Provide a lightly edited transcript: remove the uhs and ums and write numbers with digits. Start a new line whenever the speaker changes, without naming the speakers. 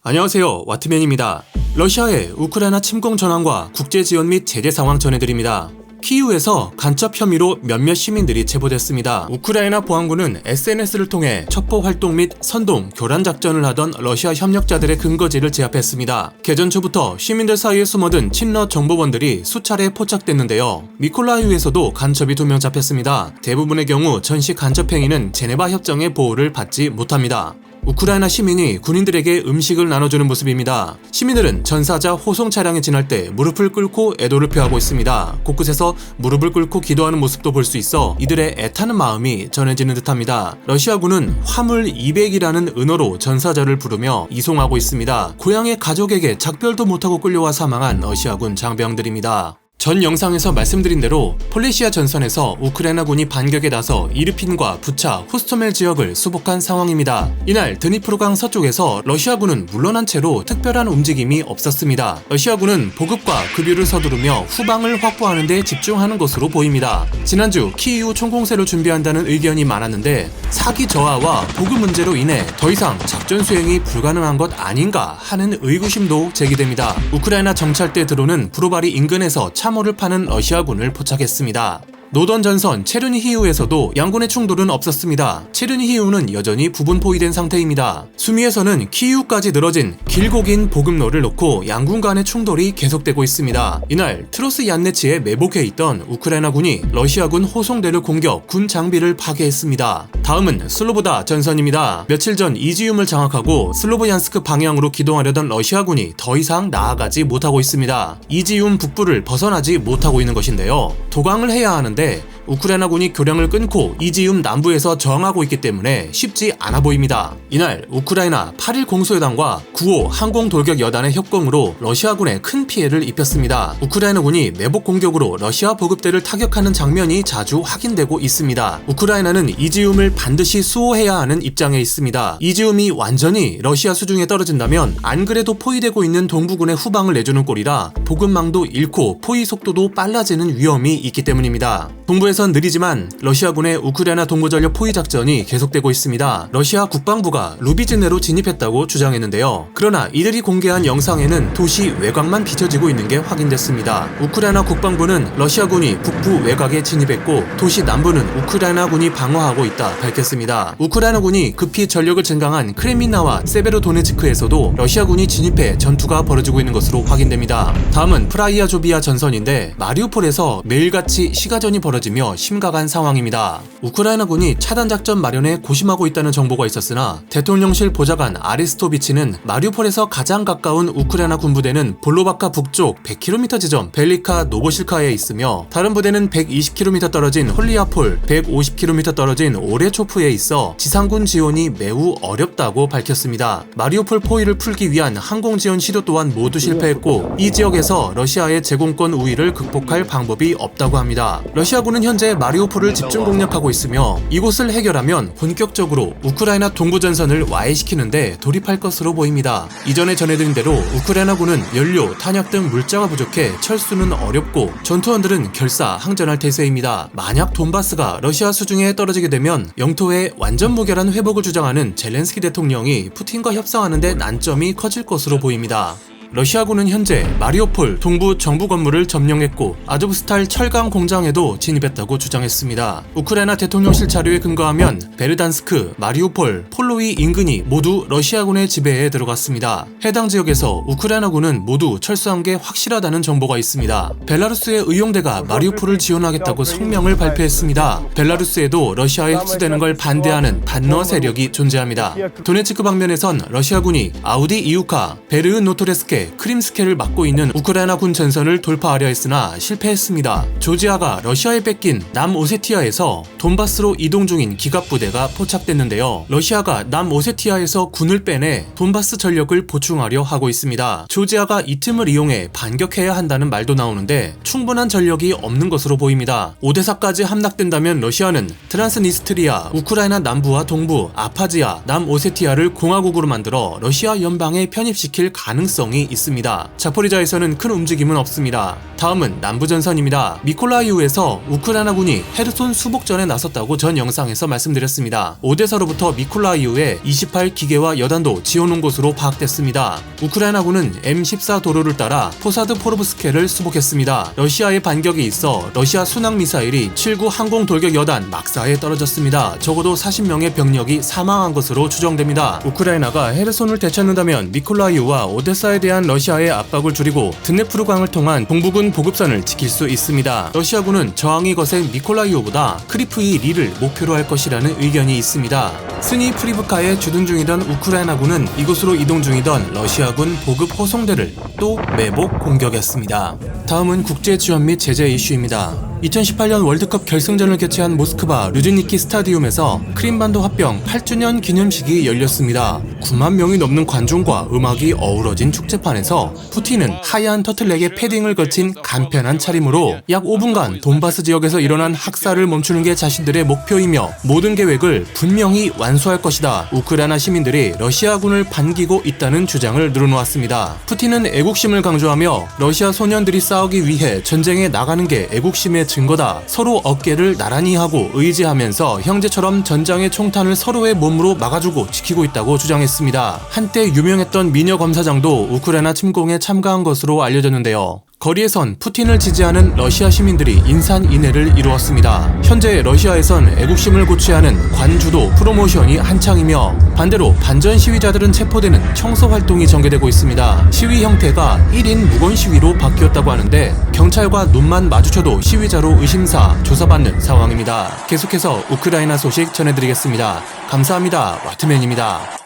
안녕하세요, 와트맨입니다. 러시아의 우크라이나 침공 전환과 국제 지원 및 제재 상황 전해드립니다. 키이우에서 간첩 혐의로 몇몇 시민들이 체포됐습니다. 우크라이나 보안군은 SNS를 통해 첩보 활동 및 선동, 교란 작전을 하던 러시아 협력자들의 근거지를 제압했습니다. 개전 초부터 시민들 사이에 숨어든 친러 정보원들이 수차례 포착됐는데요. 미콜라이우에서도 간첩이 2명 잡혔습니다. 대부분의 경우 전시 간첩 행위는 제네바 협정의 보호를 받지 못합니다. 우크라이나 시민이 군인들에게 음식을 나눠주는 모습입니다. 시민들은 전사자 호송 차량에 지날 때 무릎을 꿇고 애도를 표하고 있습니다. 곳곳에서 무릎을 꿇고 기도하는 모습도 볼 수 있어 이들의 애타는 마음이 전해지는 듯합니다. 러시아군은 화물 200이라는 은어로 전사자를 부르며 이송하고 있습니다. 고향의 가족에게 작별도 못하고 끌려와 사망한 러시아군 장병들입니다. 전 영상에서 말씀드린 대로 폴리시아 전선에서 우크라이나군이 반격에 나서 이르핀과 부차, 호스토멜 지역을 수복한 상황입니다. 이날 드니프로강 서쪽에서 러시아군은 물러난 채로 특별한 움직임이 없었습니다. 러시아군은 보급과 급유를 서두르며 후방을 확보하는 데 집중하는 것으로 보입니다. 지난주 키이우 총공세를 준비한다는 의견이 많았는데 사기 저하와 보급 문제로 인해 더 이상 작전 수행이 불가능한 것 아닌가 하는 의구심도 제기됩니다. 우크라이나 정찰대 드론은 브로바리 인근에서 참호를 파는 러시아군을 포착했습니다. 노던 전선 체르니히우에서도 양군의 충돌은 없었습니다. 체르니히우는 여전히 부분 포위된 상태입니다. 수미에서는 키이우까지 늘어진 길고 긴 보급로를 놓고 양군 간의 충돌이 계속되고 있습니다. 이날 트로스 얀네치에 매복해 있던 우크라이나군이 러시아군 호송대를 공격, 군 장비를 파괴했습니다. 다음은 슬로보다 전선입니다. 며칠 전 이지움을 장악하고 슬로보얀스크 방향으로 기동하려던 러시아군이 더 이상 나아가지 못하고 있습니다. 이지움 북부를 벗어나지 못하고 있는 것인데요. 도강을 해야 하는데 우크라이나군이 교량을 끊고 이지움 남부에서 저항하고 있기 때문에 쉽지 않아 보입니다. 이날 우크라이나 8일 공소여단과 9호 항공돌격여단의 협공으로 러시아군에 큰 피해를 입혔습니다. 우크라이나군이 매복 공격으로 러시아 보급대를 타격하는 장면이 자주 확인되고 있습니다. 우크라이나는 이지움을 반드시 수호해야 하는 입장에 있습니다. 이지움이 완전히 러시아 수중에 떨어진다면 안 그래도 포위되고 있는 동부군의 후방을 내주는 꼴이라 보급망도 잃고 포위 속도도 빨라지는 위험이 있기 때문입니다. 동부에선 느리지만 러시아군의 우크라이나 동부전력 포위 작전이 계속되고 있습니다. 러시아 국방부가 루비즈네로 진입했다고 주장했는데요. 그러나 이들이 공개한 영상에는 도시 외곽만 비춰지고 있는 게 확인됐습니다. 우크라이나 국방부는 러시아군이 북부 외곽에 진입했고 도시 남부는 우크라이나군이 방어하고 있다 밝혔습니다. 우크라이나군이 급히 전력을 증강한 크레민나와 세베로도네츠크에서도 러시아군이 진입해 전투가 벌어지고 있는 것으로 확인됩니다. 다음은 프라이아조비아 전선인데 마리우폴에서 매일같이 시가전이 벌어지며 심각한 상황입니다. 우크라이나군이 차단작전 마련에 고심하고 있다는 정보가 있었으나 대통령실 보좌관 아리스토비치는 마리우폴에서 가장 가까운 우크라이나 군부대는 볼로바카 북쪽 100km 지점 벨리카 노보실카에 있으며 다른 부대는 120km 떨어진 홀리아폴, 150km 떨어진 오레초프에 있어 지상군 지원이 매우 어렵다고 밝혔습니다. 마리우폴 포위를 풀기 위한 항공지원 시도 또한 모두 실패했고 이 지역에서 러시아의 제공권 우위를 극복할 방법이 없다고 합니다. 러시아군은 현재 마리우폴을 집중 공략하고 있으며 이곳을 해결하면 본격적으로 우크라이나 동부전선을 와해시키는데 돌입할 것으로 보입니다. 이전에 전해드린 대로 우크라이나군은 연료, 탄약 등 물자가 부족해 철수는 어렵고 전투원들은 결사 항전할 태세입니다. 만약 돈바스가 러시아 수중에 떨어지게 되면 영토의 완전 무결한 회복을 주장하는 젤렌스키 대통령이 푸틴과 협상하는데 난점이 커질 것으로 보입니다. 러시아군은 현재 마리우폴 동부 정부 건물을 점령했고 아조브스탈 철강 공장에도 진입했다고 주장했습니다. 우크라이나 대통령실 자료에 근거하면 베르단스크, 마리우폴, 폴로이 인근이 모두 러시아군의 지배에 들어갔습니다. 해당 지역에서 우크라이나군은 모두 철수한 게 확실하다는 정보가 있습니다. 벨라루스의 의용대가 마리우폴을 지원하겠다고 성명을 발표했습니다. 벨라루스에도 러시아에 흡수되는 걸 반대하는 반러 세력이 존재합니다. 도네츠크 방면에선 러시아군이 아우디 이우카, 베르 노토레스케, 크림스케를 막고 있는 우크라이나 군 전선을 돌파하려 했으나 실패했습니다. 조지아가 러시아에 뺏긴 남오세티아에서 돈바스로 이동 중인 기갑부대가 포착됐는데요. 러시아가 남오세티아에서 군을 빼내 돈바스 전력을 보충하려 하고 있습니다. 조지아가 이 틈을 이용해 반격해야 한다는 말도 나오는데 충분한 전력이 없는 것으로 보입니다. 오데사까지 함락된다면 러시아는 트란스니스트리아, 우크라이나 남부와 동부, 아파지아, 남오세티아를 공화국으로 만들어 러시아 연방에 편입시킬 가능성이 있습니다. 자포리자에서는 큰 움직임은 없습니다. 다음은 남부전선입니다. 미콜라이우에서 우크라이나군이 헤르손 수복전에 나섰다고 전 영상에서 말씀드렸습니다. 오데사로부터 미콜라이우에 28기계와 여단도 지어놓은 것으로 파악됐습니다. 우크라이나군은 M14 도로를 따라 포사드포르브스케를 수복했습니다. 러시아의 반격에 있어 러시아 순항미사일이 7구 항공돌격 여단 막사에 떨어졌습니다. 적어도 40명의 병력이 사망한 것으로 추정됩니다. 우크라이나가 헤르손을 되찾는다면 미콜라이우와 오데사에 대한 러시아의 압박을 줄이고 드네프르강을 통한 동부군 보급선을 지킬 수 있습니다. 러시아군은 저항이 거센 미콜라이우보다 크리프이 리를 목표로 할 것이라는 의견이 있습니다. 스니 프리브카에 주둔 중이던 우크라이나군은 이곳으로 이동 중이던 러시아군 보급 호송대를 또 매복 공격했습니다. 다음은 국제 지원 및 제재 이슈입니다. 2018년 월드컵 결승전을 개최한 모스크바 류즈니키 스타디움에서 크림반도 합병 8주년 기념식이 열렸습니다. 9만 명이 넘는 관중과 음악이 어우러진 축제판에서 푸틴은 하얀 터틀넥에 패딩을 걸친 간편한 차림으로 약 5분간 돈바스 지역에서 일어난 학살을 멈추는 게 자신들의 목표이며 모든 계획을 분명히 완수할 것이다. 우크라이나 시민들이 러시아군을 반기고 있다는 주장을 늘어놓았습니다. 푸틴은 애국심을 강조하며 러시아 소년들이 싸우기 위해 전쟁에 나가는 게 애국심의 증거다. 서로 어깨를 나란히 하고 의지하면서 형제처럼 전장의 총탄을 서로의 몸으로 막아주고 지키고 있다고 주장했습니다. 한때 유명했던 미녀 검사장도 우크라이나 침공에 참가한 것으로 알려졌는데요. 거리에선 푸틴을 지지하는 러시아 시민들이 인산인해를 이루었습니다. 현재 러시아에선 애국심을 고취하는 관주도 프로모션이 한창이며 반대로 반전 시위자들은 체포되는 청소 활동이 전개되고 있습니다. 시위 형태가 1인 무건 시위로 바뀌었다고 하는데 경찰과 눈만 마주쳐도 시위자로 의심사 조사받는 상황입니다. 계속해서 우크라이나 소식 전해드리겠습니다. 감사합니다. 와트맨입니다.